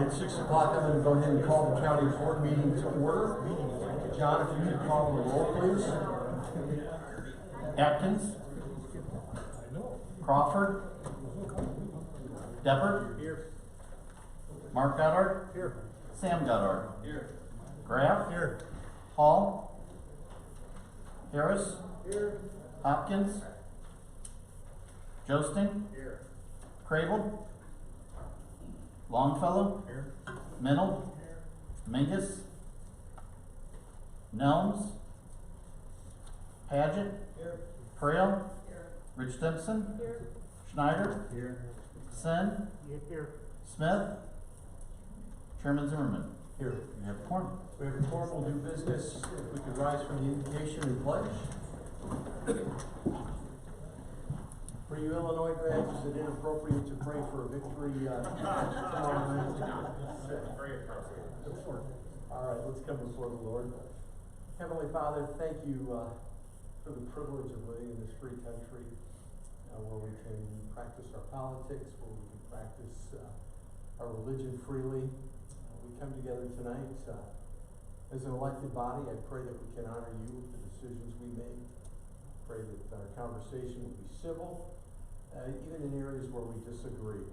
at 6 o'clock, I'm going to go ahead and call the county board meeting to order. John, if you could call the roll, please. Atkins, Crawford, Deppert, Here. Mark Goddard, Here. Sam Goddard, Here. Graff, Here. Hall, Harris, Here. Hopkins, Josting, Here. Crable, Longfellow, Here. Mennel, Mingus, Nelms, Paget, Here. Frail, Here. Rich Stimson, Here. Schneider, Here. Sen, Here. Smith, Chairman Zimmerman. Here. You have a quorum. We have a quorum, we'll do business. If we could rise for the invocation and pledge. For you Illinois grads, is it inappropriate to pray for a victory tomorrow night? Very appropriate. All right, let's come before the Lord. Heavenly Father, thank you for the privilege of living in this free country where we can practice our politics, where we can practice our religion freely. We come together tonight as an elected body. I pray that we can honor you with the decisions we make. I pray that our conversation will be civil, even in areas where we disagree.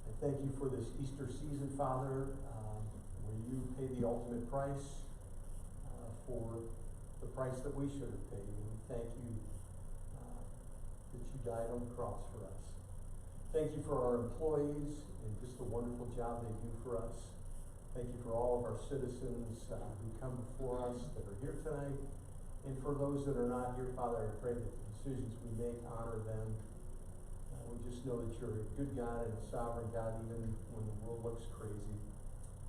I thank you for this Easter season, Father, where you pay the ultimate price for the price that we should have paid. And we thank you that you died on the cross for us. Thank you for our employees and just the wonderful job they do for us. Thank you for all of our citizens who come before us that are here tonight. And for those that are not here, Father, I pray that the decisions we make honor them. We just know that you're a good God and a sovereign God, even when the world looks crazy.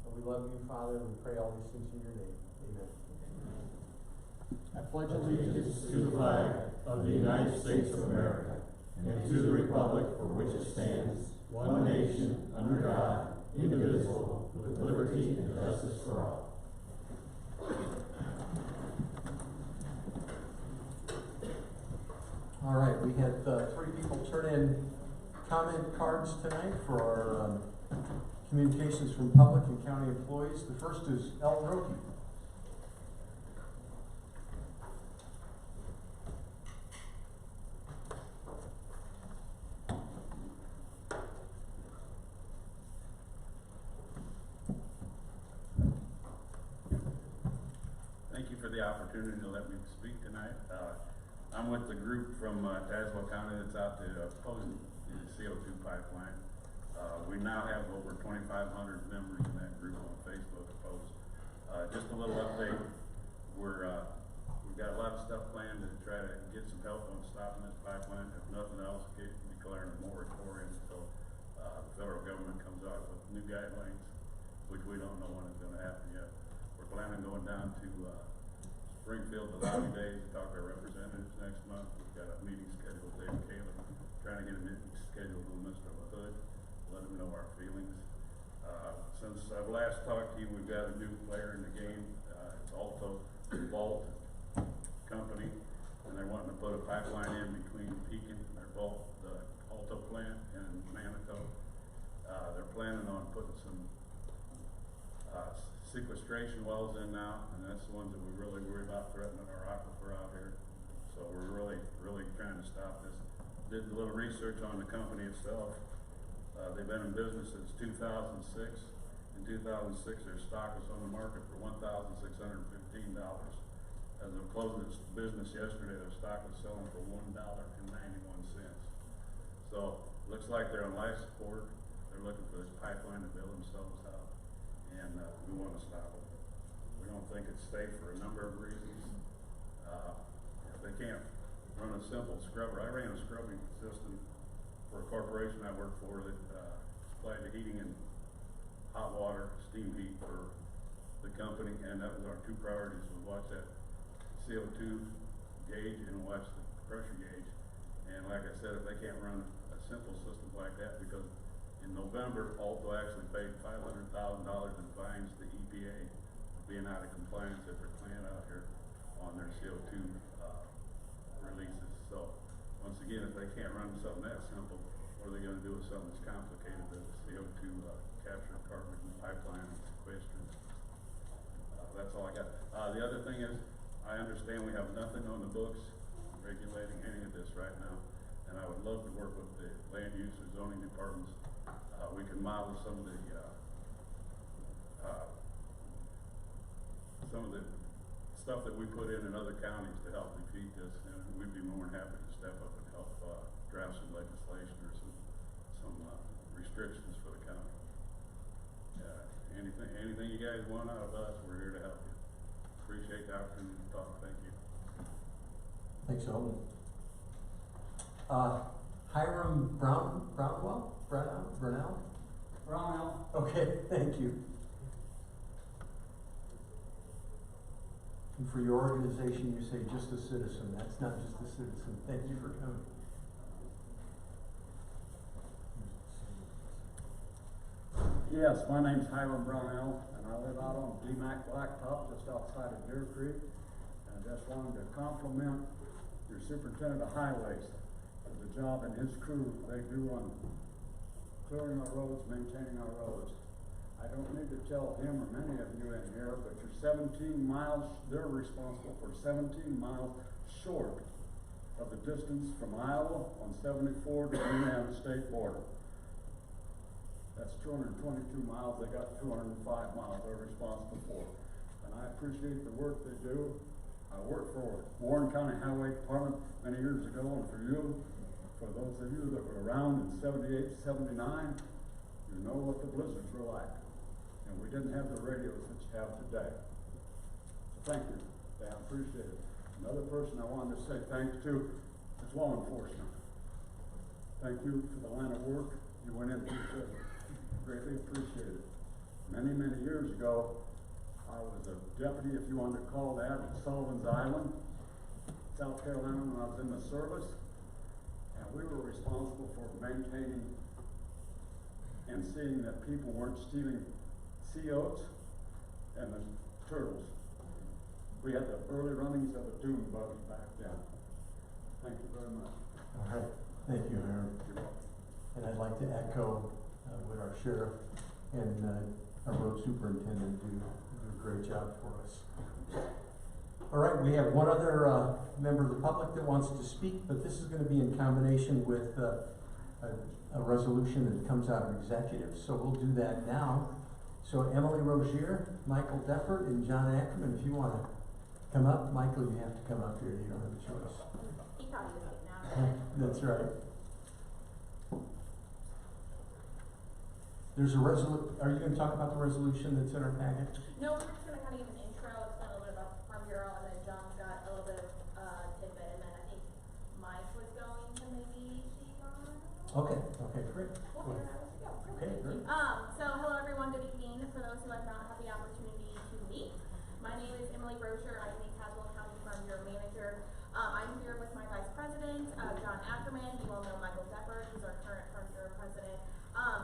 And we love you, Father, and we pray all these things in your name. Amen. I pledge Allegiance to the flag of the United States of America and to the republic for which it stands, one nation, under God, indivisible, with liberty and justice for all. All right, we had 3 people turn in comment cards tonight for our communications from public and county employees. The first is El Roki. Thank you for the opportunity to let me speak tonight. I'm with the group from Tazewell County that's out to opposing the CO2 pipeline. We now have over 2,500 members in that group on Facebook opposed. Just a little update. We've got a lot of stuff planned to try to get some help on stopping this pipeline. If nothing else, declaring a moratorium until the federal government comes out with new guidelines, which we don't know when it's going to happen yet. We're planning on going down to Springfield, the lobby days, to talk to our representatives next month. We've got a meeting scheduled with David Caleb, trying to get a meeting scheduled with Mr. LaHood, let him know our feelings. Since I've last talked to you, we've got a new player in the game. It's Alto Vault Company, and they're wanting to put a pipeline in between Pekin, their Vault, the Alto plant, and Manitou. They're planning on putting some sequestration wells in now, and that's the ones that we really worry about threatening our aquifer out here. So we're really trying to stop this. Did a little research on the company itself. They've been in business since 2006. In 2006, their stock was on the market for $1,615. As of closing its business yesterday, their stock was selling for $1.91. So looks like they're on life support. They're looking for this pipeline to bail themselves out. And we want to stop it. We don't think it's safe for a number of reasons. If they can't run a simple scrubber. I ran a scrubbing system for a corporation I worked for that supplied the heating and hot water, steam heat for the company, and that was our 2 priorities, was watch that CO2 gauge and watch the pressure gauge. And like I said, if they can't run a simple system like that, because in November, Alto actually paid $500,000 in fines to EPA for being out of compliance at their plant out here on their CO2 releases. So once again, if they can't run something that simple, what are they gonna do with something that's complicated, the CO2, capture, carbon pipeline, sequestration? That's all I got. The other thing is, I understand we have nothing on the books regulating any of this right now, and I would love to work with the land use or zoning departments. We can model some of the stuff that we put in other counties to help defeat this, and we'd be more than happy to step up and help draft some legislation or some restrictions for the county. Anything you guys want out of us, we're here to help you. Appreciate the opportunity to talk. Thank you. Thanks, Alden. Hiram Brownell? Okay, thank you. And for your organization, you say just a citizen. That's not just a citizen. Thank you for coming. Yes, my name's Hiram Brownell, and I live out on DMAC Blacktop, just outside of Deer Creek. And I just wanted to compliment your superintendent of highways for the job and his crew they do on clearing our roads, maintaining our roads. I don't need to tell him or many of you in here, but you're 17 miles, they're responsible for 17 miles short of the distance from Iowa on 74 to the Indiana state border. That's 222 miles, they got 205 miles they're responsible for. And I appreciate the work they do. I worked for Warren County Highway Department many years ago, and for those of you that were around in 78, 79, you know what the blizzards were like. And we didn't have the radios that you have today. So thank you, I appreciate it. Another person I wanted to say thanks to is law enforcement. Thank you for the line of work you went into. Greatly appreciated. Many, many years ago, I was a deputy, if you want to call that, at Sullivan's Island, South Carolina, when I was in the service. And we were responsible for maintaining and seeing that people weren't stealing sea oats and the turtles. We had the early runnings of the dune buggy back then. Thank you very much. All right. Thank you, Aaron. And I'd like to echo what our sheriff and our road superintendent do a great job for us. All right, we have one other member of the public that wants to speak, but this is going to be in combination with a resolution that comes out of executive, so we'll do that now. So Emily Rozier, Michael Deffert, and John Ackerman, if you want to come up. Michael, you have to come up here, you don't have a choice. He probably does it now. That's right. There's a are you going to talk about the resolution that's in our packet? No, we're just going to kind of give an intro, explain a little bit about the Farm Bureau, and then John's got a little bit of tidbit, and then I think Mike was going to maybe speak on. Okay, great. Well, go. Okay, great. So hello everyone, good evening. For those who I've not had the opportunity to meet, my name is Emily Rozier. I am the Tazewell County Farm Bureau Manager. I'm here with my Vice President, John Ackerman. You all know Michael Deffert, who's our current Farm Bureau President.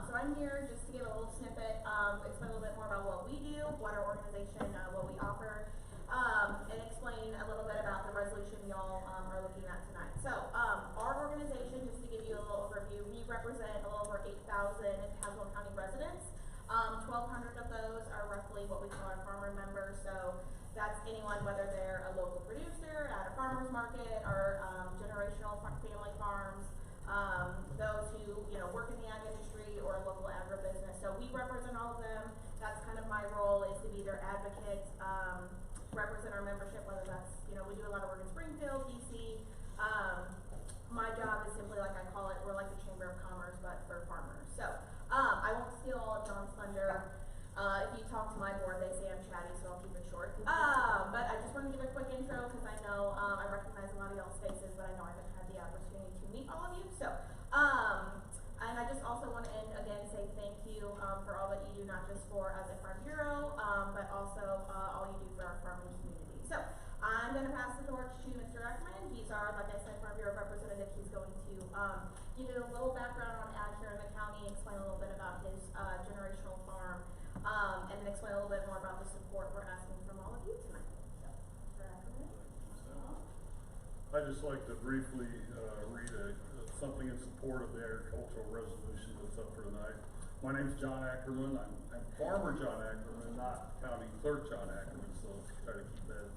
So I'm here just to give a little snippet, explain a little bit more about what we do, what our organization, what we offer, and explain a little bit about the resolution y'all are looking at tonight. So our organization, just to give you a little overview, we represent a little over 8,000 Tazewell County residents. 1,200 of those are roughly what we call our farmer members. So that's anyone, whether they're a local producer at a farmer's market or generational family farms. Those who, work in the ag industry or a local agribusiness. So we represent all of them. That's kind of my role, is to be their advocate, represent our membership, whether that's, we do a lot of work in Springfield, DC. My job is simply, like I call it, we're like the Chamber of Commerce, but for farmers. So I won't steal all of John's thunder. If you talk to my board, they say I'm chatty, so I'll keep it short. But I just want to give a quick intro, because I know I recognize a lot of y'all's faces, but I know I haven't had the opportunity to meet all of you. So, and I just also want to again say thank you for all that you do, not just for us at Farm Bureau, but also all you do for our farming community. So I'm going to pass the torch to Mr. Ackerman. He's our, like I said, Farm Bureau representative. He's going to give you a little background on ag here in the county, explain a little bit about his generational farm, and then explain a little bit more about the support we're asking from all of you tonight. So, Mr. Ackerman. I'd just like to briefly read something in support support of the agricultural resolution that's up for tonight. My name's John Ackerman. I'm Farmer John Ackerman, not County Clerk John Ackerman, so try to keep that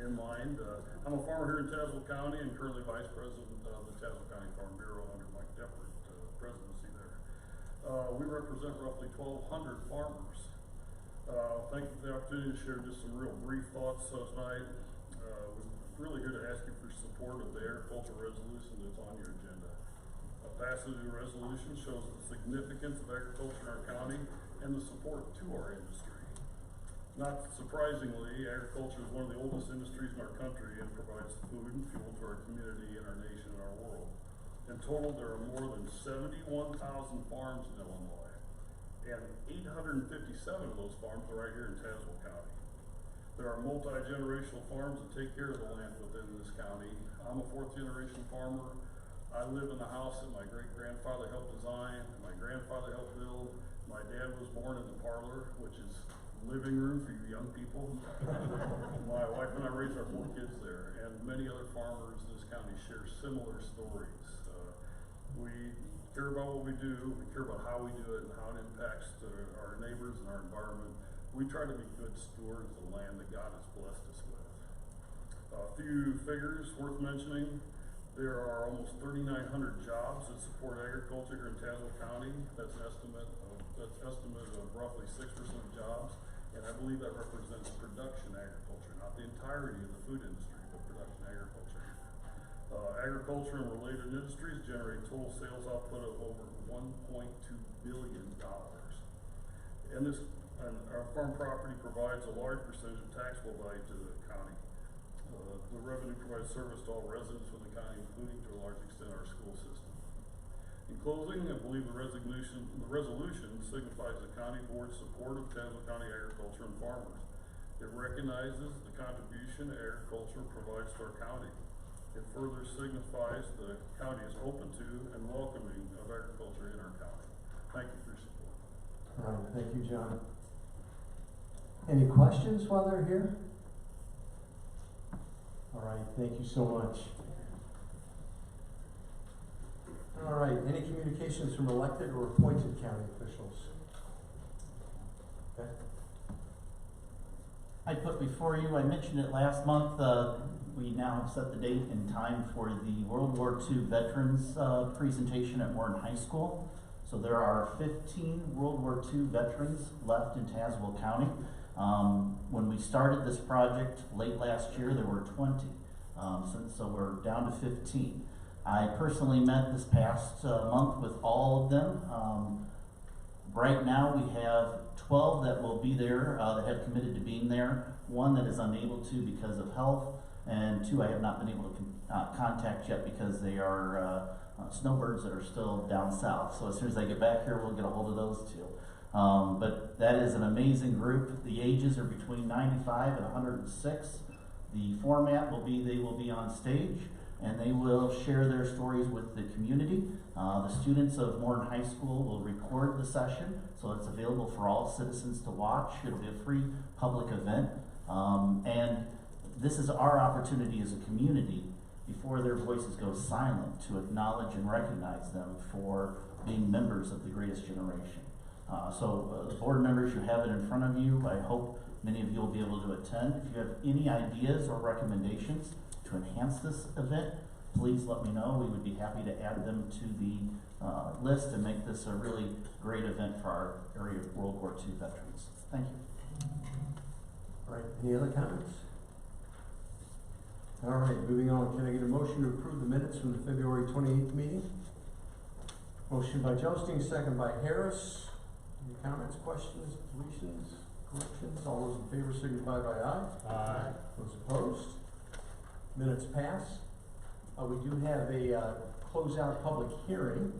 in mind. I'm a farmer here in Tazewell County and currently Vice President of the Tazewell County Farm Bureau under Mike Deppert, presidency there. We represent roughly 1,200 farmers. Thank you for the opportunity to share just some real brief thoughts tonight. We're really here to ask you for support of the agricultural resolution that's on your agenda. Passage of the resolution shows the significance of agriculture in our county and the support to our industry. Not surprisingly, agriculture is one of the oldest industries in our country and provides food and fuel to our community and our nation and our world. In total, there are more than 71,000 farms in Illinois, and 857 of those farms are right here in Tazewell County. There are multi-generational farms that take care of the land within this county. I'm a fourth-generation farmer. I live in the house that my great-grandfather helped design, and my grandfather helped build. My dad was born in the parlor, which is living room for you young people. My wife and I raised our 4 kids there, and many other farmers in this county share similar stories. We care about what we do, we care about how we do it, and how it impacts our neighbors and our environment. We try to be good stewards of the land that God has blessed us with. A few figures worth mentioning. There are almost 3,900 jobs that support agriculture here in Tazewell County. That's an estimate of roughly 6% of jobs, and I believe that represents production agriculture, not the entirety of the food industry, but production agriculture. Agriculture and related industries generate total sales output of over $1.2 billion. And our farm property provides a large percentage of taxable value to the county. The revenue provides service to all residents of the county, including to a large extent our school system. In closing, I believe the resolution signifies the county board's support of Tazewell County agriculture and farmers. It recognizes the contribution agriculture provides to our county. It further signifies the county is open to and welcoming of agriculture in our county. Thank you for your support. All right, thank you, John. Any questions while they're here? All right, thank you so much. All right, any communications from elected or appointed county officials? Okay. I put before you, I mentioned it last month, we now have set the date and time for the World War II Veterans presentation at Warren High School. So there are 15 World War II veterans left in Tazewell County. When we started this project late last year, there were 20. So we're down to 15. I personally met this past month with all of them. Right now we have 12 that will be there, that have committed to being there. 1 that is unable to because of health, and 2 I have not been able to contact yet because they are snowbirds that are still down south. So as soon as they get back here, we'll get a hold of those 2. But that is an amazing group. The ages are between 95 and 106. The format will be, they will be on stage and they will share their stories with the community. The students of Warren High School will record the session, so it's available for all citizens to watch. It'll be a free public event. And this is our opportunity as a community, before their voices go silent, to acknowledge and recognize them for being members of the greatest generation. So board members, you have it in front of you. I hope many of you will be able to attend. If you have any ideas or recommendations to enhance this event, please let me know. We would be happy to add them to the list and make this a really great event for our area of World War II veterans. Thank you. All right, any other comments? All right, moving on. Can I get a motion to approve the minutes from the February 28th meeting? Motion by Joesting, second by Harris. Any comments, questions, deletions, corrections? All those in favor signify by aye. Aye. Those opposed? Minutes pass. We do have a closeout public hearing,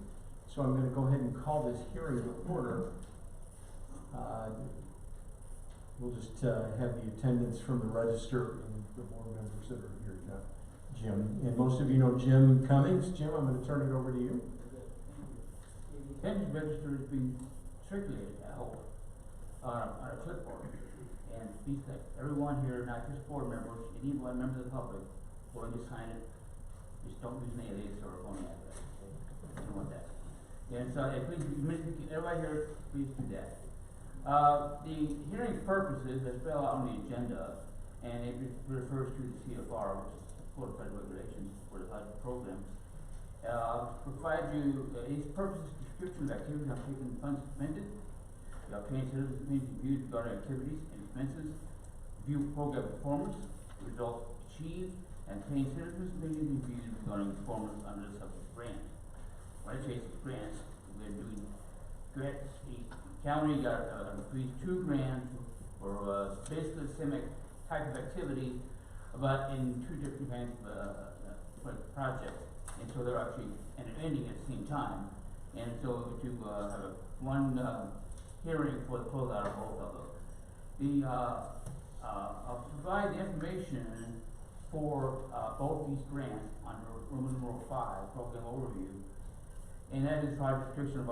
so I'm going to go ahead and call this hearing to order. We'll just have the attendance from the register and the board members that are here, Jim. And most of you know Jim Cummings. Jim, I'm going to turn it over to you. The attendance register has been circulated, I hope, on a clipboard. And please, everyone here, not just board members, anyone, member of the public, going to sign it, just don't use an alias or a phone address. Okay? I don't want that. And so, please, everybody here, please do that. The hearing's purposes are spelled out on the agenda, and it refers to the CFR, which is Code of Federal Regulations for the HUD program. Provide you, its purposes, description of activities on taking funds expended, obtain citizens' views regarding activities and expenses, view program performance, results achieved, and obtain citizens' views regarding performance under the subject grant. When I chase these grants, we're doing grants. The county got agreed 2 grants for basically the same type of activity, but in 2 different kinds of projects. And so they're actually ending at the same time. And so to have one hearing for the closeout of both of them. I'll provide the information for both these grants under Roman numeral 5, program overview. And that is project description of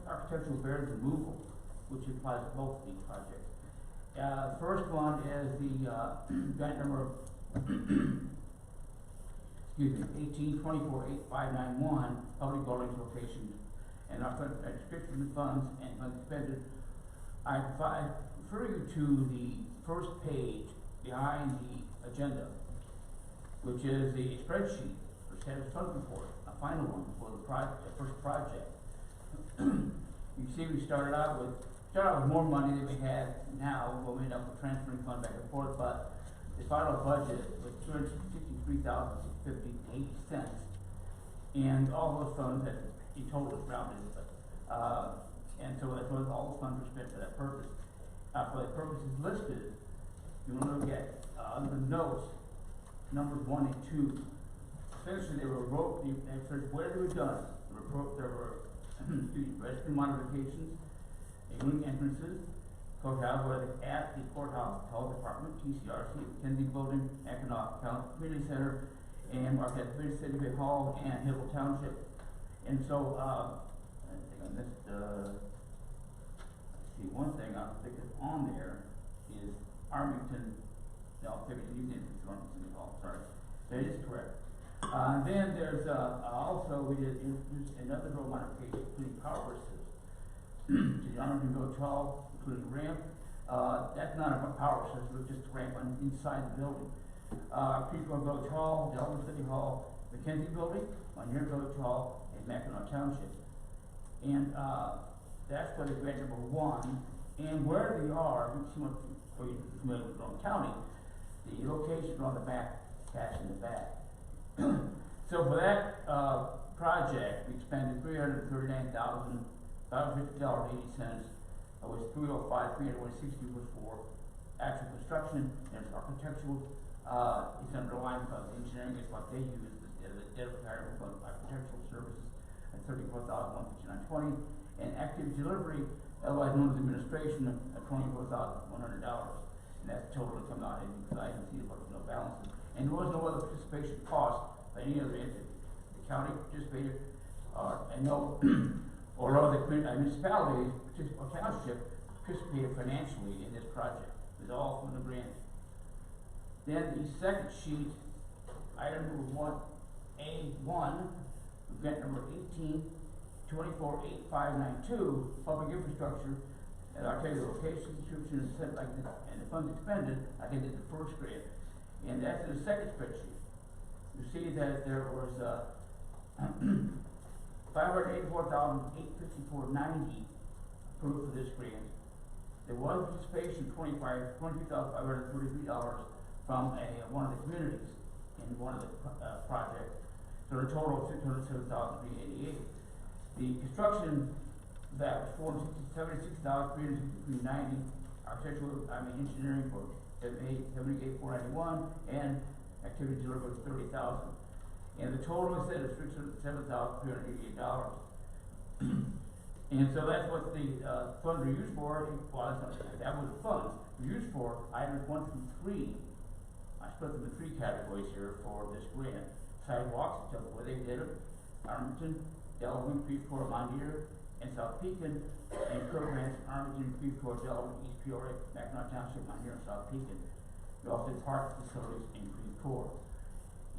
architectural barrier removal, which applies to both of these projects. The first one is the grant number excuse me, 18-24-8591, public buildings locations, and our description of funds and funds expended. I refer you to the first page behind the agenda, which is the spreadsheet for status fund report, a final one for the first project. You see, we started out with more money than we had now. We'll end up transferring fund back and forth, but the final budget was $263,050.80, and all those funds that in total is rounded, and so that's what all those funds were spent for that purpose. For the purposes listed, you want to look at the notes, numbers 1 and 2. Essentially, they were wrote. What have we done? There were restroom modifications, including entrances, courthouse, at the courthouse, health department, TCRC, Kennedy Building, Economic Community Center, and Marquette City Hall, and Hillville Township. And so, I think I missed, see, one thing I think is on there is Arlington, no, you didn't, City Hall, sorry. That is correct. Then there's, also, we did another road modification, including power systems. To the Arlington Village Hall, including ramp. That's not a power system, it's just a ramp on inside the building. Peaceful Village Hall, Delaware City Hall, McKenzie Building, Lanier Village Hall, and Mackinac Township. And that's for the grant number 1. And where they are, for you familiar with Rowan County, the locations are on the back, attached in the back. So for that project, we expended $339,550.80. Was $305,360 was for actual construction, and it's architectural. It's underlined by the engineering, it's what they use, the debt retirement fund, architectural services at $34,159.20, and active delivery, otherwise known as administration, at $24,100. And that's totally come out, and I can see there was no balances. And there was no other participation cost by any other entity. The county participated, and no, or other municipalities or township participated financially in this project. It was all from the grant. Then the second sheet, item number 1A1, grant number 18-24-8592, public infrastructure. And I'll tell you the location, description, and set like this, and the funds expended. I think it's the first grant, and that's in the second spreadsheet. You see that there was $584,854.90 approved for this grant. There was participation $22,533 from one of the communities in one of the projects. So the total of $607,388. The construction that was $476,363.90. Architectural, engineering for $78,491, and activity delivered was $30,000. And the total is set at $7,388. And so that's what the funds are used for. Well, that was the funds were used for items 1 through 3. I split them in 3 categories here for this grant. Sidewalks, tell where they did it. Arlington, Delaware, Freeport, Lanier, and South Pekin, and programs Arlington, Freeport, Delaware, East Peoria, Mackinac Township, Lanier, and South Pekin. We also did park facilities in Freeport.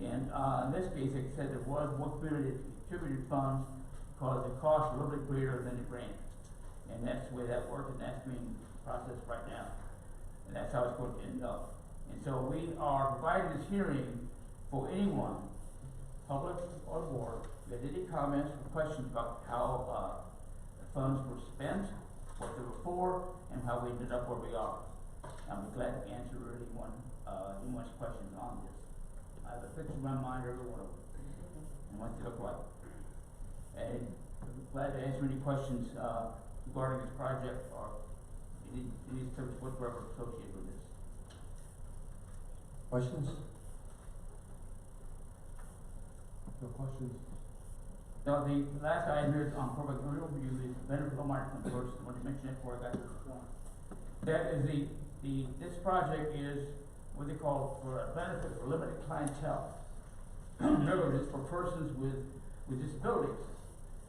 And in this case, it said there was one community that contributed funds, because the cost is a little bit greater than the grant. And that's the way that works, and that's being processed right now. And that's how it's going to end up. And so we are providing this hearing for anyone, public or board, that had any comments or questions about how, the funds were spent, what they were for, and how we ended up where we are. I'll be glad to answer anyone's questions on this. I have a picture in my mind, every one of them, and what they look like. And I'm glad to answer any questions, regarding this project or any service whatsoever associated with this. Questions? No questions? Now, the last item here is on public overview is the benefit of my first, I want to mention it before I got to this one. That is this project is what they call for a benefit for limited clientele. In other words, it's for persons with disabilities.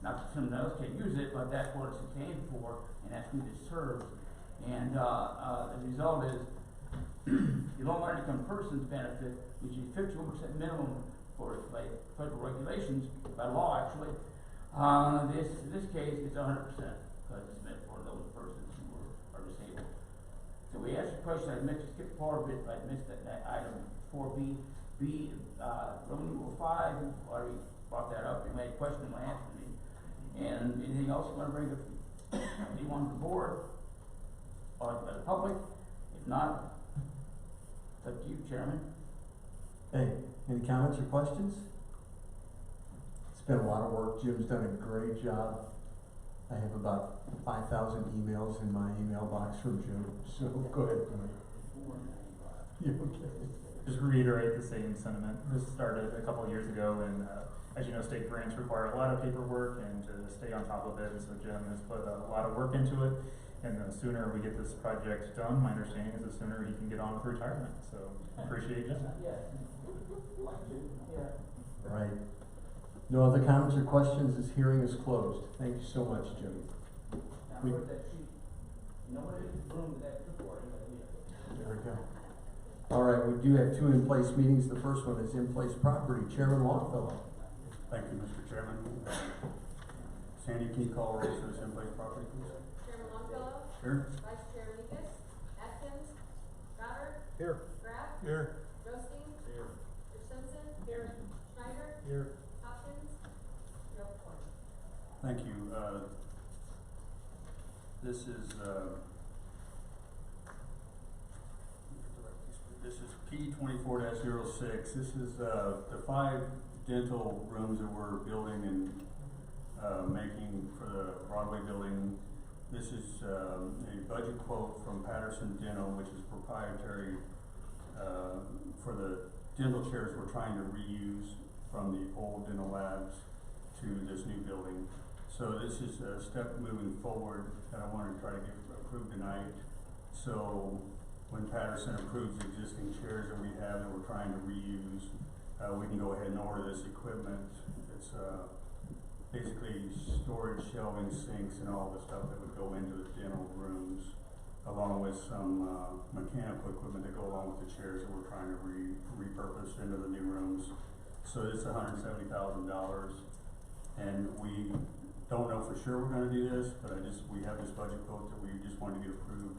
Not that someone else can use it, but that's what it's came for, and that's who this serves. And, the result is, the low income person's benefit, which is 51% minimum for, by federal regulations, by law actually, in this case, it's 100%, because it's meant for those persons who are disabled. So we asked a question, I meant to skip part of it, but I missed that item 4B. Roman numeral 5, already brought that up, you made a question when asking me. And anything else you want to bring up, anyone on the board, or the public? If not, it's up to you, Chairman. Hey, any comments or questions? It's been a lot of work. Jim's done a great job. I have about 5,000 emails in my email box from Jim, so go ahead. You okay? Just reiterate the same sentiment. This started a couple of years ago, and as you know, state grants require a lot of paperwork and to stay on top of it, and so Jim has put a lot of work into it, and the sooner we get this project done, my understanding is the sooner he can get on with retirement, so appreciate Jim. Yes. Right. No other comments or questions? This hearing is closed. Thank you so much, Jim. Now, where's that sheet? Nobody in the room with that before. There we go. All right, we do have two in-place meetings. The first one is in-place property. Chairman Longfellow. Thank you, Mr. Chairman. Sandy, can you call roll for this in-place property, please? Chairman Longfellow, Here. Vice Chair Lucas, Atkins, Goddard, Here. Graff, Here. Josting, Here. Simpson, Schneider, Here. Hopkins, Thank you. This is P 24-06. This is the 5 dental rooms that we're building and making for the Broadway building. This is a budget quote from Patterson Dental, which is proprietary for the dental chairs we're trying to reuse from the old dental labs to this new building. So this is a step moving forward that I want to try to get approved tonight. So when Patterson approves the existing chairs that we have that we're trying to reuse, we can go ahead and order this equipment. It's basically storage, shelving, sinks, and all the stuff that would go into the dental rooms, along with some mechanical equipment that go along with the chairs that we're trying to repurpose into the new rooms. So it's $170,000, and we don't know for sure we're going to do this, but we have this budget vote that we just want to get approved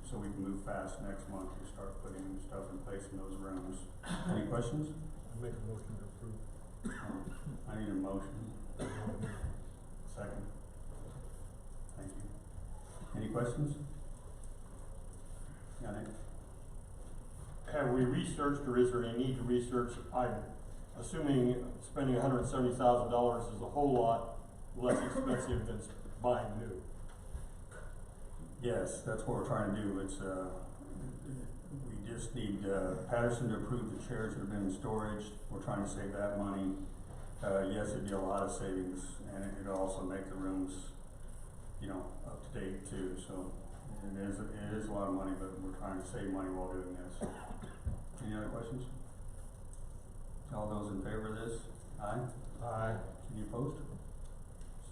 so we can move fast next month to start putting stuff in place in those rooms. Any questions? I make a motion to approve. I need a motion. Second. Thank you. Any questions? Yeah, Nick? Have we researched, or is there any need to research? I'm assuming spending $170,000 is a whole lot less expensive than buying new. Yes, that's what we're trying to do. It's we just need Patterson to approve the chairs that have been in storage. We're trying to save that money. Yes, it'd be a lot of savings, and it'd also make the rooms, up to date too. So it is a lot of money, but we're trying to save money while doing this. Any other questions? All those in favor of this? Aye. Aye. Any opposed?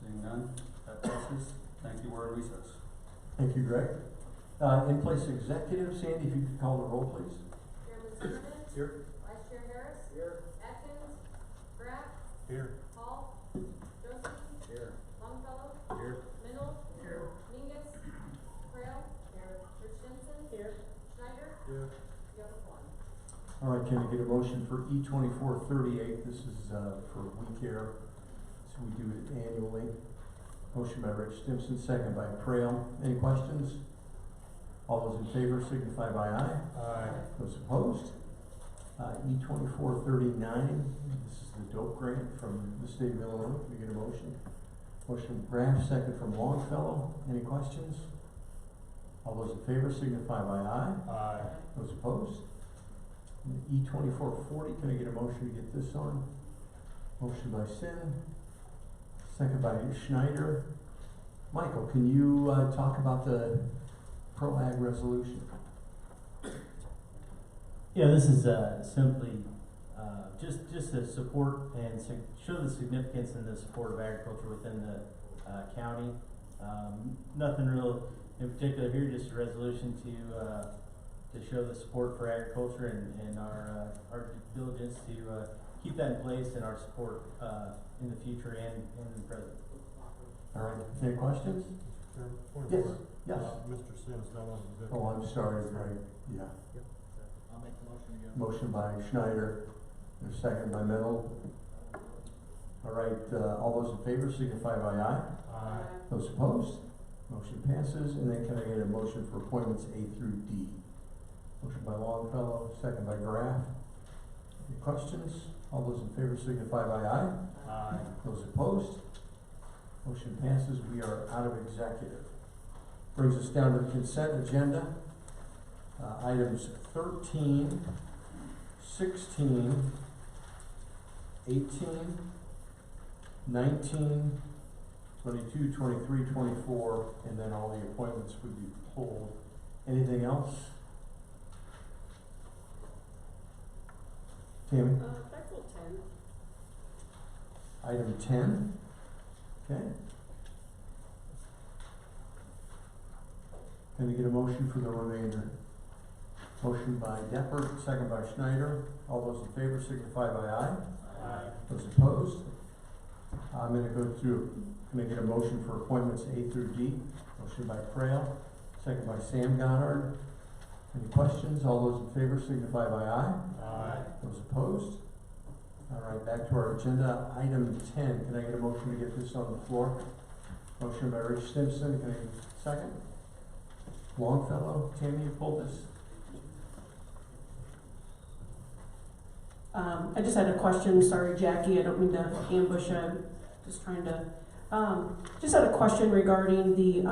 Seeing none, that passes. Thank you. We're in recess. Thank you, Greg. In-place executive, Sandy, if you could call the roll, please. Chairman Zimmerman, Here. Vice Chair Harris, Atkins, Graff, Here. Hall, Josting, All right, can I get a motion for E2438? This is for We Care, so we do it annually. Motion by Rich Stimson, second by Trail. Any questions? All those in favor signify by aye. Aye. Those opposed? E2439, this is the dope grant from the state of Illinois. Can we get a motion? Motion from Graff, second from Longfellow. Any questions? All those in favor signify by aye. Aye. Those opposed? E2440, can I get a motion to get this on? Motion by Sin, second by Schneider. Michael, can you talk about the ProAg resolution? Yeah, this is simply just to support and show the significance and the support of agriculture within the county. Nothing real in particular here, just a resolution to show the support for agriculture and our diligence to keep that in place and our support in the future and in the present. All right, any questions? Yes, yes. Mr. Sims, not on the. Oh, I'm sorry, right, yeah. I'll make the motion again. Motion by Schneider, and a second by Mennel. All right, all those in favor signify by aye. Aye. Those opposed? Motion passes, and then can I get a motion for appointments A through D? Motion by Longfellow, second by Graff. Any questions? All those in favor signify by aye. Aye. Those opposed? Motion passes, we are out of executive. Brings us down to the consent agenda. Items 13, 16, 18, 19, 22, 23, 24, and then all the appointments would be pulled. Anything else? Tammy? Article 10. Item 10. Okay. Can we get a motion for the remainder? Motion by Deppert, second by Schneider. All those in favor signify by aye. Aye. Those opposed? I'm going to go through. Can I get a motion for appointments A through D? Motion by Frail, second by Sam Goddard. Any questions? All those in favor signify by aye. Aye. Those opposed? All right, back to our agenda. Item 10. Can I get a motion to get this on the floor? Motion by Rich Stimson. Can I get a second? Longfellow, Tammy, you pulled this. I just had a question. Sorry, Jackie, I don't mean to ambush you. Just trying to, just had a question regarding the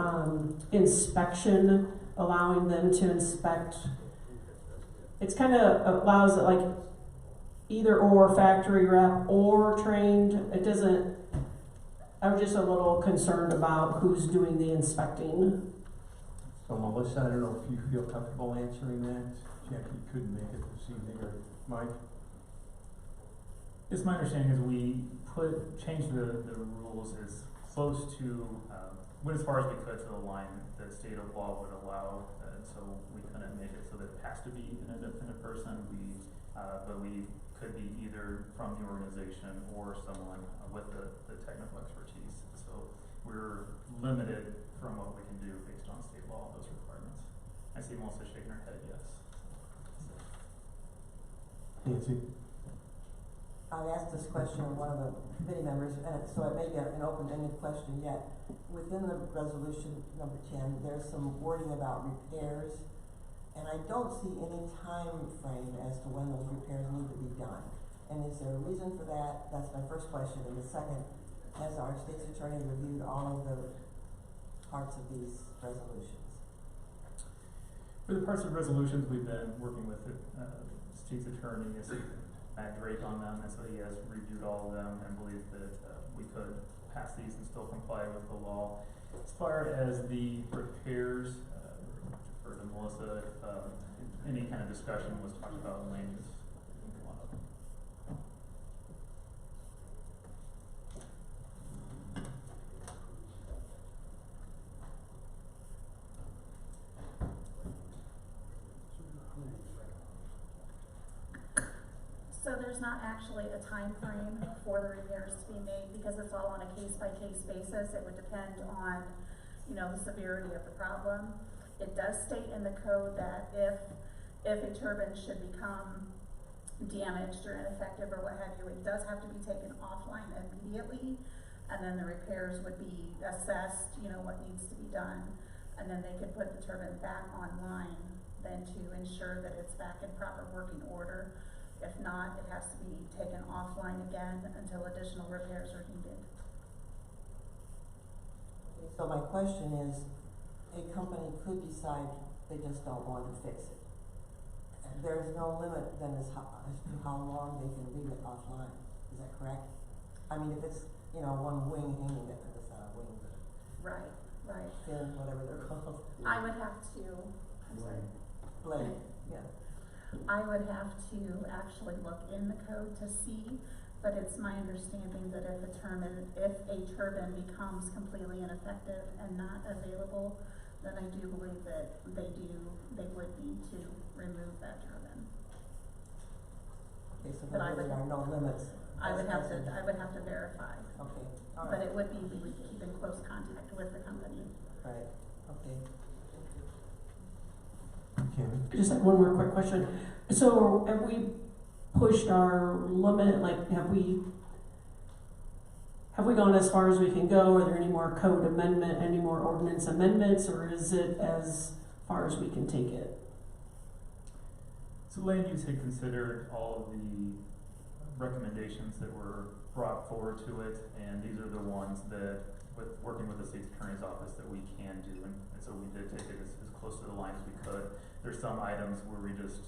inspection, allowing them to inspect. It's kind of allows it like either or factory rep or trained. It doesn't, I'm just a little concerned about who's doing the inspecting. So Melissa, I don't know if you feel comfortable answering that. Jackie couldn't make it this evening, or Mike? It's my understanding is we changed the rules as close to, went as far as we could to the line that state of law would allow, so we couldn't make it so that it has to be an independent person. But we could be either from the organization or someone with the technical expertise. So we're limited from what we can do based on state law, those requirements. I see Melissa shaking her head, yes. Nancy? I've asked this question of one of the committee members, so it may be an open-ended question yet. Within the resolution number 10, there's some wording about repairs, and I don't see any time frame as to when those repairs need to be done. And is there a reason for that? That's my first question. And the second, has our state's attorney reviewed all of the parts of these resolutions? For the parts of resolutions, we've been working with the state's attorney, Matt Drake, on them, and so he has reviewed all of them and believes that we could pass these and still comply with the law. As far as the repairs, defer to Melissa, if any kind of discussion was talked about in land use. So there's not actually a time frame for the repairs to be made because it's all on a case-by-case basis. It would depend on, the severity of the problem. It does state in the code that if a turbine should become damaged or ineffective or what have you, it does have to be taken offline immediately, and then the repairs would be assessed, you know, what needs to be done, and then they could put the turbine back online then to ensure that it's back in proper working order. If not, it has to be taken offline again until additional repairs are needed. So my question is, a company could decide they just don't want to fix it. There's no limit then as to how long they can leave it offline. Is that correct? I mean, if it's, you know, one wing hanging, it's not a wing, but Right, right. fin, whatever they're called. I would have to, I'm sorry. Blade, yeah. I would have to actually look in the code to see, but it's my understanding that if a turbine becomes completely ineffective and not available, then I do believe that they would need to remove that turbine. Okay, so But I there would- are no limits. I would have to verify, Okay, all but right, it would be, we would keep in close contact with the company. right, okay. Just like one more quick question. So have we pushed our limit, like have we gone as far as we can go? Are there any more code amendment, any more ordinance amendments, or is it as far as we can take it? So land use had considered all of the recommendations that were brought forward to it, and these are the ones that, with working with the state's attorney's office, that we can do, and so we did take it as close to the line as we could. There's some items where we just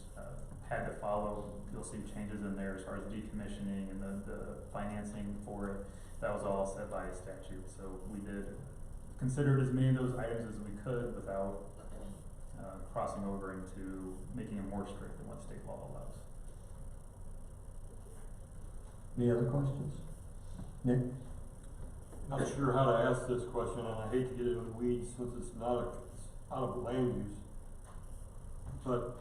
had to follow. You'll see changes in there as far as decommissioning and the financing for it. That was all set by statute, so we did consider as many of those items as we could without crossing over into making it more strict than what state law allows. Any other questions? Nick? Not sure how to ask this question, and I hate to get into the weeds since it's out of land use. But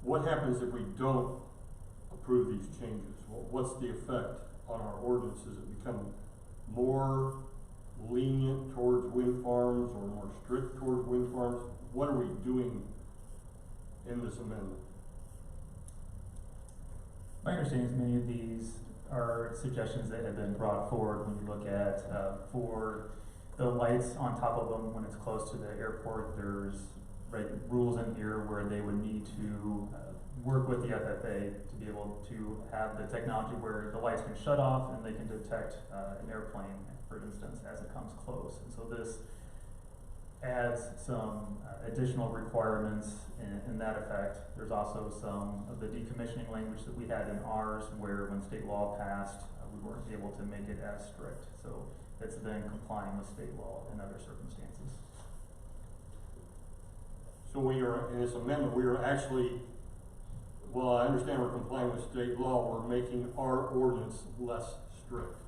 what happens if we don't approve these changes? What's the effect on our ordinances? It become more lenient towards wind farms or more strict towards wind farms? What are we doing in this amendment? My understanding is many of these are suggestions that have been brought forward when you look at, for the lights on top of them when it's close to the airport. There's rules in here where they would need to work with the FFA to be able to have the technology where the lights can shut off and they can detect an airplane, for instance, as it comes close. And so this adds some additional requirements in that effect. There's also some of the decommissioning language that we had in ours where when state law passed, we weren't able to make it as strict. So it's then complying with state law in other circumstances. So we are, in this amendment, we are actually, well, I understand we're complying with state law, we're making our ordinance less strict.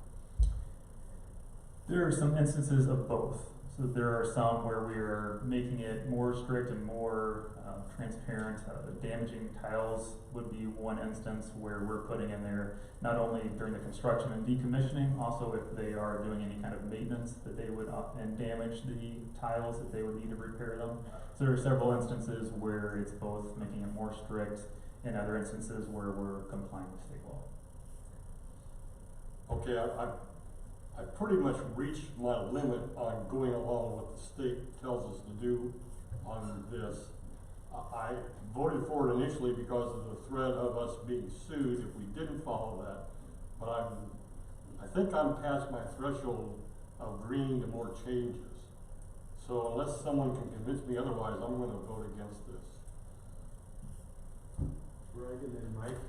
There are some instances of both. So there are some where we are making it more strict and more transparent. Damaging tiles would be one instance where we're putting in there not only during the construction and decommissioning, also if they are doing any kind of maintenance that they would and damage the tiles that they would need to repair them. So there are several instances where it's both making it more strict and other instances where we're complying with state law. Okay, I pretty much reached my limit on going along with what the state tells us to do on this. I voted for it initially because of the threat of us being sued if we didn't follow that. But I think I'm past my threshold of agreeing to more changes. So unless someone can convince me otherwise, I'm going to vote against this. Greg and then Mike.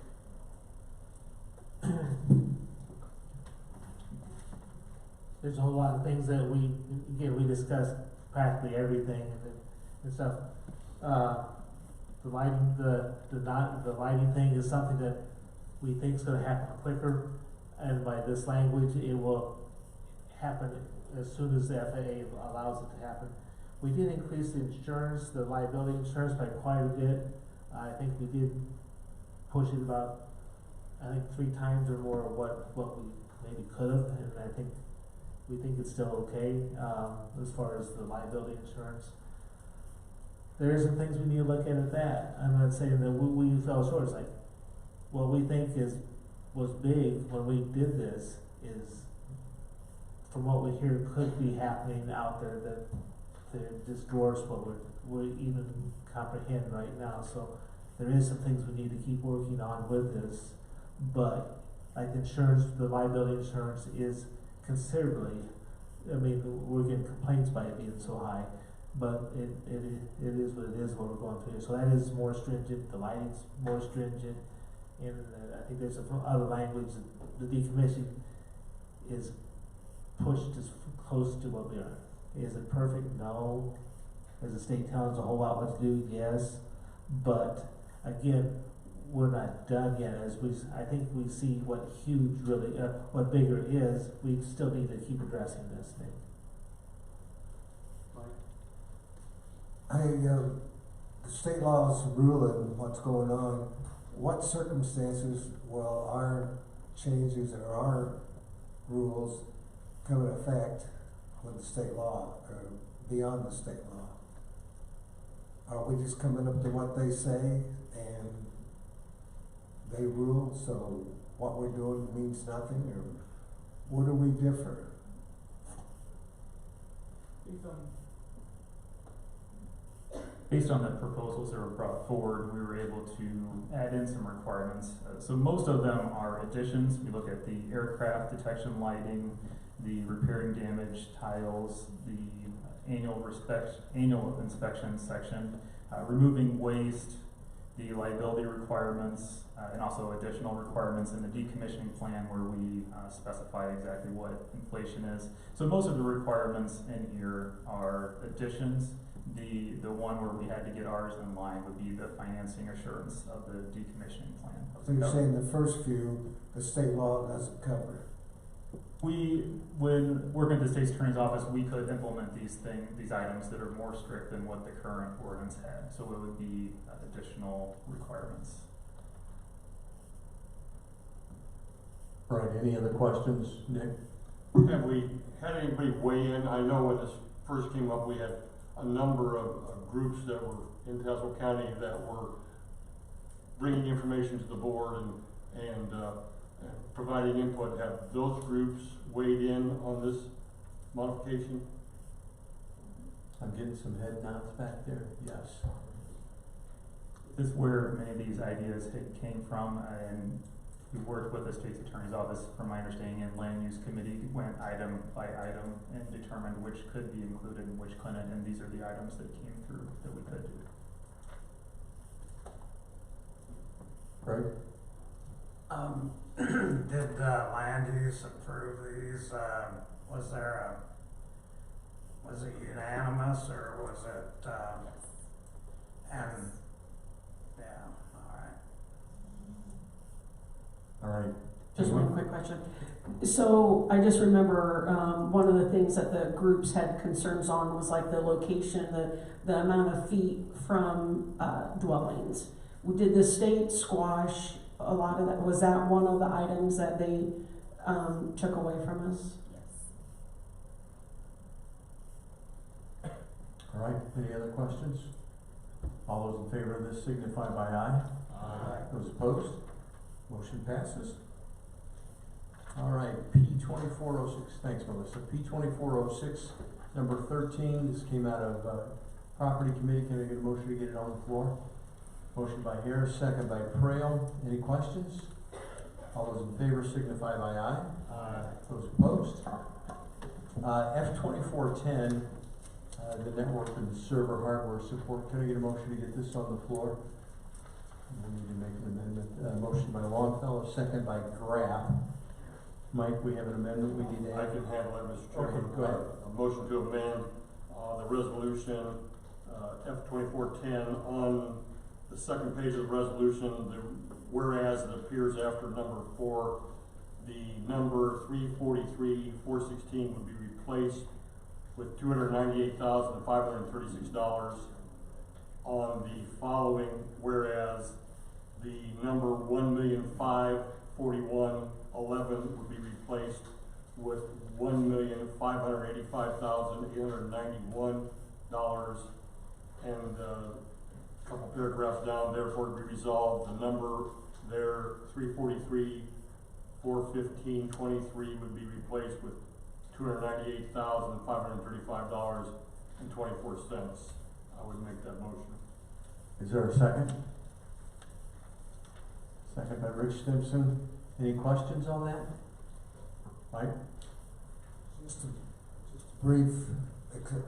There's a whole lot of things that we discussed practically everything and stuff. The lighting, the lighting thing is something that we think is going to happen quicker, and by this language, it will happen as soon as the FAA allows it to happen. We did increase the insurance, the liability insurance, by quite a bit. I think we did push it about, 3 times or more of what we maybe could have, and we think it's still okay as far as the liability insurance. There are some things we need to look at that. I'm not saying that we fell short. It's like what we think was big when we did this is, from what we hear, could be happening out there that just dwarfs what we even comprehend right now. So there is some things we need to keep working on with this, but like insurance, the liability insurance is considerably, I mean, we're getting complaints by it being so high, but it is what it is, what we're going through. So that is more stringent, the lighting's more stringent, and I think there's some other language, the decommissioning is pushed as close to what we are. Is it perfect? No. Is the state telling us a whole lot what to do? Yes. But again, we're not done yet. I think we see what huge really, what bigger is. We still need to keep addressing this thing. The state law is ruling what's going on. What circumstances will our changes or our rules come into effect with the state law or beyond the state law? Are we just coming up to what they say and they rule, so what we're doing means nothing, or where do we differ? Based on the proposals that were brought forward, we were able to add in some requirements. So most of them are additions. We look at the aircraft detection lighting, the repairing damaged tiles, the annual inspection section, removing waste, the liability requirements, and also additional requirements in the decommissioning plan where we specify exactly what inflation is. So most of the requirements in here are additions. The one where we had to get ours in line would be the financing assurance of the decommissioning plan. So you're saying the first few, the state law doesn't cover? When working at the state's attorney's office, we could implement these items that are more strict than what the current ordinance had. So it would be additional requirements. Right, any other questions, Nick? Have we had anybody weigh in? I know when this first came up, we had a number of groups that were in Tazewell County that were bringing information to the board and providing input. Have those groups weighed in on this modification? I'm getting some head nods back there, yes. This is where many of these ideas came from, and we worked with the state's attorney's office, from my understanding, and land use committee went item by item and determined which could be included and which couldn't, and these are the items that came through that we could do. Right. Did land use approve these? Was it unanimous or was it? And yeah, All right. Just one quick question. So I just remember one of the things that the groups had concerns on was like the location, the amount of feet from dwellings. Did the state squash a lot of that? Was that one of the items that they took away from us? Yes. All right, any other questions? All those in favor of this signify by aye. Aye. Those opposed? Motion passes. All right, P2406, thanks Melissa. P2406, number 13, this came out of Property Committee. Can I get a motion to get it on the floor? Motion by Harris, second by Prail. Any questions? All those in favor signify by aye. Aye. Those opposed? F2410, the network and server hardware support. Can I get a motion to get this on the floor? We need to make an amendment. Motion by Longfellow, second by Graff. Mike, we have an amendment we need to add. I can handle it, Mr. Chairman. Okay, go ahead. A motion to amend the resolution F2410 on the second page of the resolution. Whereas it appears after number 4, the number 343,416 would be replaced with $298,536 on the following, whereas the number 1,541,11 would be replaced with $1,585,891, and a couple paragraphs down, therefore be resolved, the number their 343,415.23 would be replaced with $298,535.24. I would make that motion. Is there a second? Second by Rich Stimson. Any questions on that? Mike? Just a brief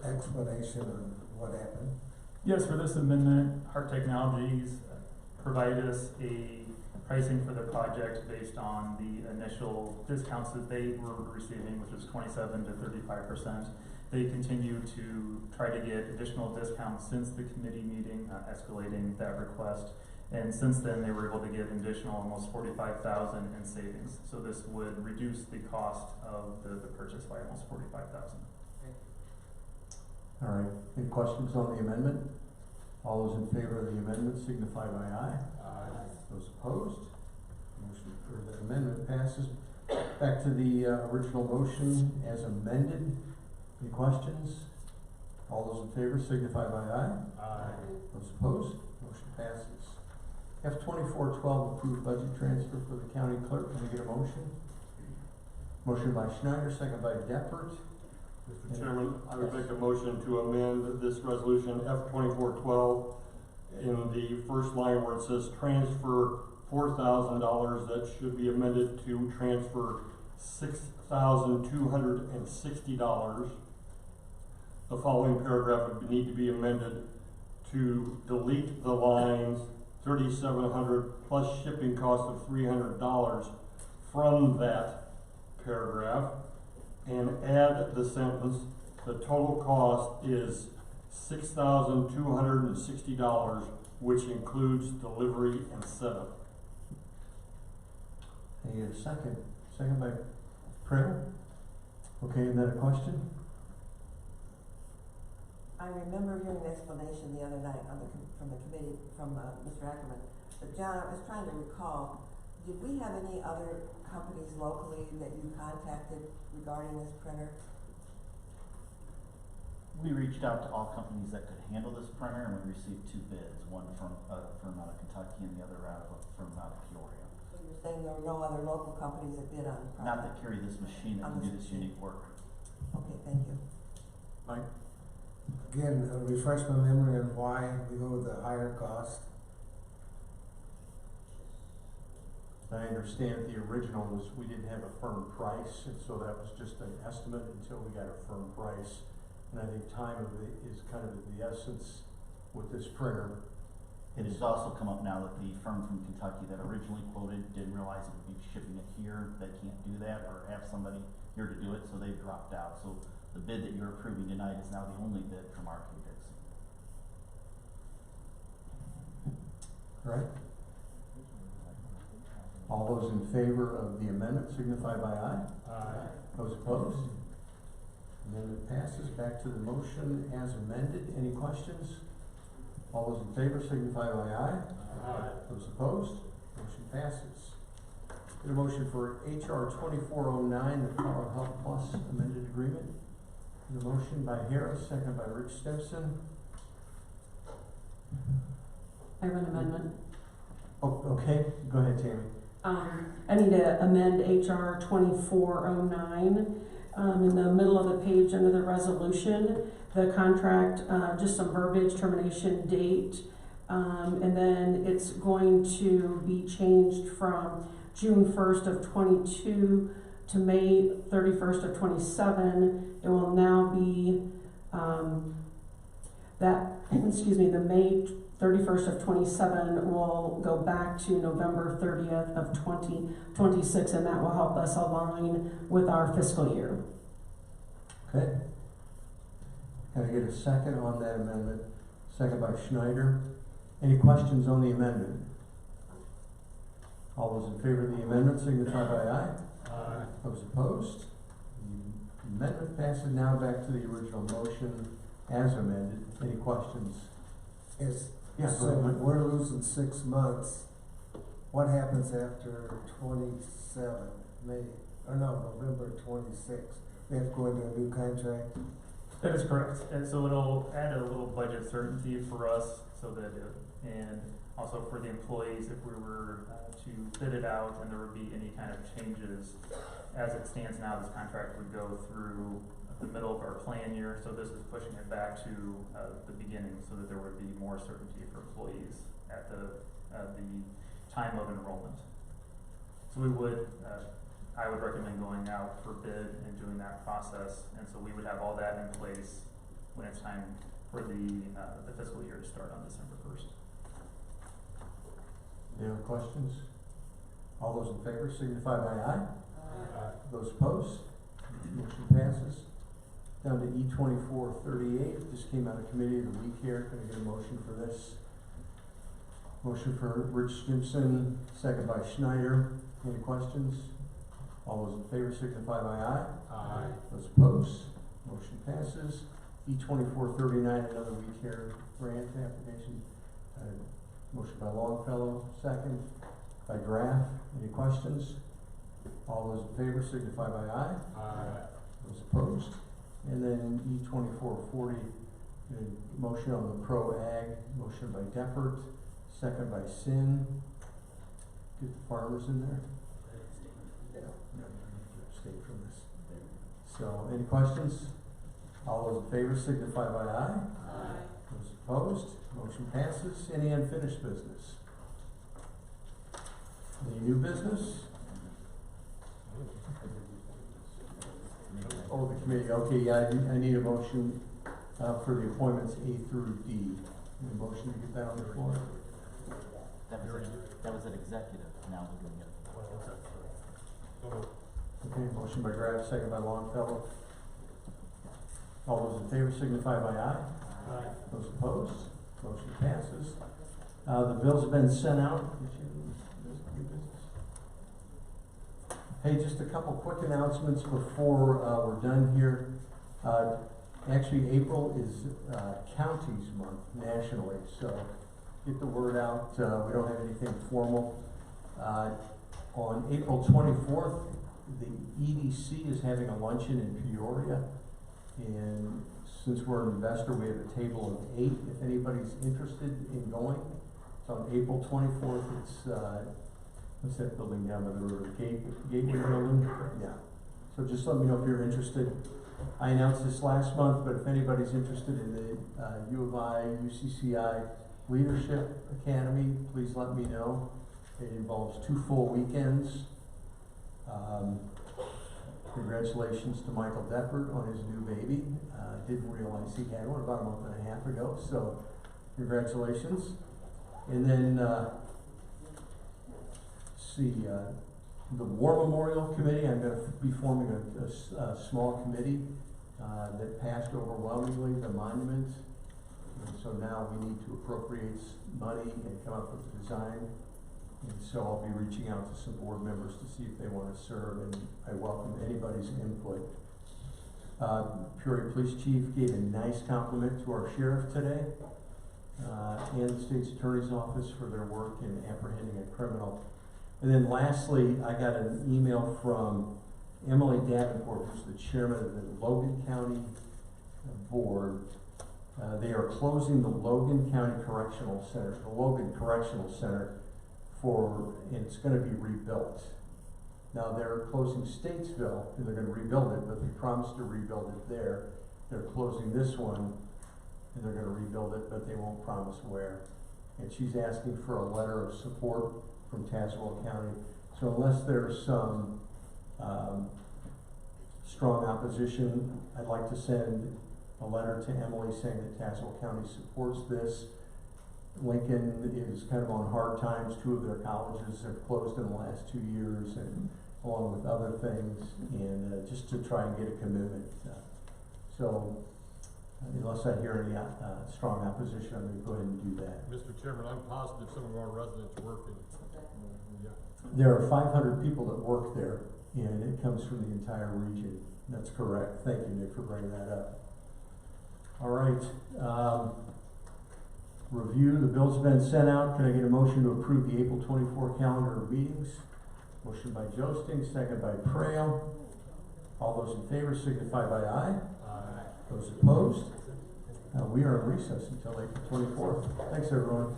explanation of what happened. Yes, for this amendment, Hart Technologies provided us a pricing for the project based on the initial discounts that they were receiving, which was 27 to 35%. They continue to try to get additional discounts since the committee meeting, escalating that request. And since then, they were able to get an additional almost $45,000 in savings. So this would reduce the cost of the purchase by almost $45,000. All right. Any questions on the amendment? All those in favor of the amendment signify by aye. Aye. Those opposed? Motion for the amendment passes. Back to the original motion as amended. Any questions? All those in favor signify by aye. Aye. Those opposed? Motion passes. F-2412 approved budget transfer for the county clerk. Can we get a motion? Motion by Schneider, second by Deppert. Mr. Chairman, I would make a motion to amend this resolution F-2412 in the first line where it says transfer $4,000, that should be amended to transfer $6,260. The following paragraph would need to be amended to delete the lines 3,700 plus shipping cost of $300 from that paragraph, and add the sentence, the total cost is $6,260, which includes delivery and setup. Can you get a second? Second by Pringle. Okay, and then a question? I remember hearing an explanation the other night from the committee, from Mr. Ackerman. But John, I was trying to recall, did we have any other companies locally that you contacted regarding this printer? We reached out to all companies that could handle this printer, and we received 2 bids, one from out of Kentucky and the other from out of Peoria. So you're saying there were no other local companies that bid on the project? Not that carry this machine that can do this unique work. Okay, thank you. Mike? Again, refresh my memory on why we go with the higher cost. I understand the original was, we didn't have a firm price, and so that was just an estimate until we got a firm price. And I think time of it is kind of the essence with this printer. It has also come up now that the firm from Kentucky that originally quoted didn't realize it would be shipping it here. They can't do that or have somebody here to do it, so they've dropped out. So the bid that you're approving tonight is now the only bid from Arcade Dixon. Right? All those in favor of the amendment signify by aye. Aye. Those opposed? Amendment passes. Back to the motion as amended. Any questions? All those in favor signify by aye. Aye. Those opposed? Motion passes. Get a motion for HR 2409, the Carl Health Plus amended agreement. The motion by Harris, second by Rich Stimson. I have an amendment. Oh, okay. Go ahead, Tammy. I need to amend HR 2409. In the middle of the page under the resolution, the contract, just some verbiage, termination date, and then it's going to be changed from June 1st of 22 to May 31st of 27. It will now be the May 31st of 27 will go back to November 30th of 2026, and that will help us align with our fiscal year. Okay. Can I get a second on that amendment? Second by Schneider. Any questions on the amendment? All those in favor of the amendment signify by aye. Aye. Those opposed? The amendment passes. Now back to the original motion as amended. Any questions? Yes. Yeah, go So ahead, Mike. we're losing 6 months. What happens after 27 May, or no, November 26? We have to go into a new contract? That is correct. And so it'll add a little budget certainty for us so that Also for the employees, if we were to bid it out and there would be any kind of changes, as it stands now, this contract would go through the middle of our plan year, so this is pushing it back to the beginning so that there would be more certainty for employees at the time of enrollment. So we would, I would recommend going out for bid and doing that process, and so we would have all that in place when it's time for the fiscal year to start on December 1st. Any other questions? All those in favor signify by aye. Aye. Those opposed? Motion passes. Down to E2438, this came out of committee of the week here. Can I get a motion for this? Motion for Rich Stimson, second by Schneider. Any questions? All those in favor signify by aye. Aye. Those opposed? Motion passes. E2439, another week here, grant application. Motion by Longfellow, second by Graff. Any questions? All those in favor signify by aye. Aye. Those opposed? And then E2440, motion on the Pro Ag, motion by Deppert, second by Sin. Get the farmers in there. Abstain from this. So, any questions? All those in favor signify by aye. Aye. Those opposed? Motion passes. Any unfinished business? Any new business? Oh, the committee. Okay, yeah, I need a motion for the appointments A through D. Any motion to get that on the floor? That was an executive. Now we're doing it. Okay, motion by Graff, second by Longfellow. All those in favor signify by aye. Aye. Those opposed? Motion passes. The bills have been sent out. Hey, just a couple quick announcements before we're done here. Actually, April is Counties Month nationally, so get the word out. We don't have anything formal. On April 24th, the EDC is having a luncheon in Peoria, and since we're an investor, we have a table of 8 if anybody's interested in going. It's on April 24th. It's what's that building down by the river? Gateway Building? Yeah. So just let me know if you're interested. I announced this last month, but if anybody's interested in the U of I, UCCI Leadership Academy, please let me know. It involves 2 full weekends. Congratulations to Michael Deppert on his new baby. Didn't realize he had one about a month and a half ago, so congratulations. And then, the War Memorial Committee, I'm going to be forming a small committee that passed overwhelmingly the monument. And so now we need to appropriate money and come up with a design. And so I'll be reaching out to some board members to see if they want to serve, and I welcome anybody's input. Peoria Police Chief gave a nice compliment to our sheriff today, and the state's attorney's office for their work in apprehending a criminal. And then lastly, I got an email from Emily Davenport, who's the chairman of the Logan County Board. They are closing the Logan County Correctional Center, the Logan Correctional Center, and it's going to be rebuilt. Now they're closing Statesville, and they're going to rebuild it, but they promised to rebuild it there. They're closing this one, and they're going to rebuild it, but they won't promise where. And she's asking for a letter of support from Tazewell County. So unless there's some strong opposition, I'd like to send a letter to Emily saying that Tazewell County supports this. Lincoln is kind of on hard times. 2 of their colleges have closed in the last 2 years, and along with other things, and just to try and get a commitment. So unless I hear any strong opposition, I'm going to go ahead and do that. Mr. Chairman, I'm positive some of our residents work in yeah. There are 500 people that work there, and it comes from the entire region. That's correct. Thank you, Nick, for bringing that up. All right. Review, the bills have been sent out. Can I get a motion to approve the April 24 calendar of meetings? Motion by Joesting, second by Prail. All those in favor signify by aye. Aye. Those opposed? We are in recess until April 24th. Thanks, everyone.